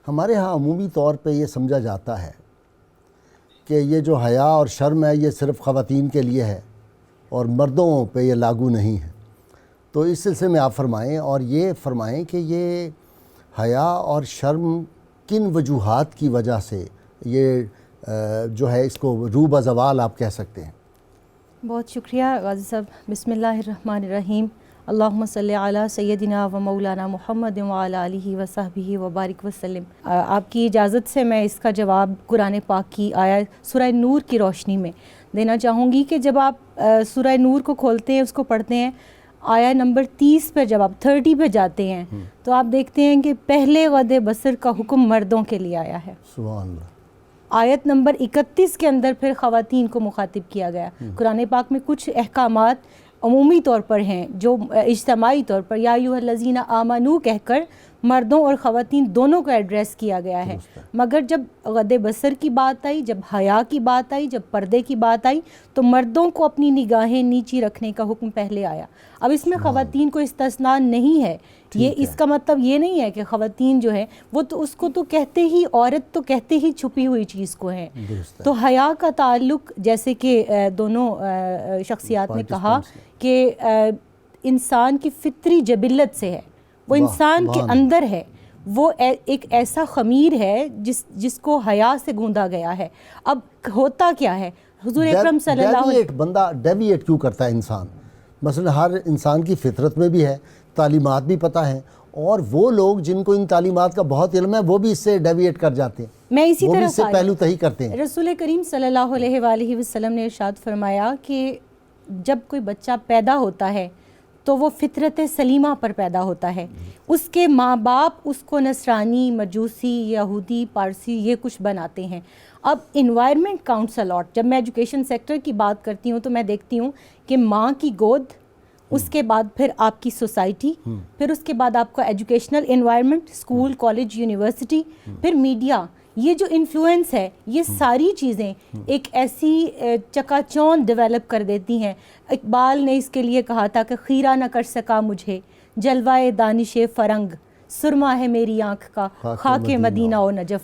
ہمارے ہاں عمومی طور پہ یہ سمجھا جاتا ہے کہ یہ جو حیا اور شرم ہے یہ صرف خواتین کے لیے ہے اور مردوں پہ یہ لاگو نہیں ہے. تو اس سلسلے میں آپ فرمائیں اور یہ فرمائیں کہ یہ حیا اور شرم کن وجوہات کی وجہ سے یہ جو ہے اس کو رو بزوال آپ کہہ سکتے ہیں. بہت شکریہ غازی صاحب. بسم اللہ الرحمن الرحیم. اللہم صلی علی سیدنا و مولانا محمد وعلی آلہ وصحبہ وبارک وسلم. آپ کی اجازت سے میں اس کا جواب قرآن پاک کی آیت سورہ نور کی روشنی میں دینا چاہوں گی کہ جب آپ سورہ نور کو کھولتے ہیں، اس کو پڑھتے ہیں، آیا نمبر 30 پہ جب آپ 30 پہ جاتے ہیں تو آپ دیکھتے ہیں کہ پہلے غد بصر کا حکم مردوں کے لیے آیا ہے. سبحان اللہ. آیت نمبر 31 کے اندر پھر خواتین کو مخاطب کیا گیا. قرآن پاک میں کچھ احکامات عمومی طور پر ہیں جو اجتماعی طور پر یا ایھا الذین آمنو کہہ کر مردوں اور خواتین دونوں کو ایڈریس کیا گیا ہے. مگر جب غد بصر کی بات آئی، جب حیا کی بات آئی، جب پردے کی بات آئی تو مردوں کو اپنی نگاہیں نیچی رکھنے کا حکم پہلے آیا. اب اس میں خواتین کو استثناء نہیں ہے. یہ اس کا مطلب یہ نہیں ہے کہ خواتین جو ہے وہ تو اس کو تو کہتے ہی، عورت تو کہتے ہی چھپی ہوئی چیز کو ہیں. تو حیا کا تعلق جیسے کہ دونوں شخصیات نے کہا کہ انسان کی فطری جبلت سے ہے، وہ انسان کے اندر ہے، وہ ایک ایسا خمیر ہے جس کو حیا سے گوندا گیا ہے. اب ہوتا کیا ہے، حضور اکرم صلی اللہ علیہ وسلم بندہ ڈیویٹ کیوں کرتا ہے انسان؟ مثلا ہر انسان کی فطرت میں بھی ہے، تعلیمات بھی پتہ ہیں، اور وہ لوگ جن کو ان تعلیمات کا بہت علم ہے وہ بھی اس سے ڈیویٹ کر جاتے ہیں، میں اسی وہ بھی طرح اس سے پہلو تہی کرتے ہیں. رسول کریم صلی اللہ علیہ وآلہ وسلم نے ارشاد فرمایا کہ جب کوئی بچہ پیدا ہوتا ہے تو وہ فطرت سلیمہ پر پیدا ہوتا ہے. اس کے ماں باپ اس کو نصرانی، مجوسی، یہودی، پارسی یہ کچھ بناتے ہیں. اب انوائرمنٹ کاؤنٹس اے لاٹ. جب میں ایجوکیشن سیکٹر کی بات کرتی ہوں تو میں دیکھتی ہوں کہ ماں کی گود، اس کے بعد پھر آپ کی سوسائٹی، پھر اس کے بعد آپ کا educational environment, school, college, university, پھر میڈیا. یہ جو انفلوئنس ہے، یہ ساری چیزیں ایک ایسی چکا چوند ڈیولپ کر دیتی ہیں. اقبال نے اس کے لیے کہا تھا کہ خیرہ نہ کر سکا مجھے جلوائے دانش فرنگ، سرما ہے میری آنکھ کا خاک مدینہ و نجف.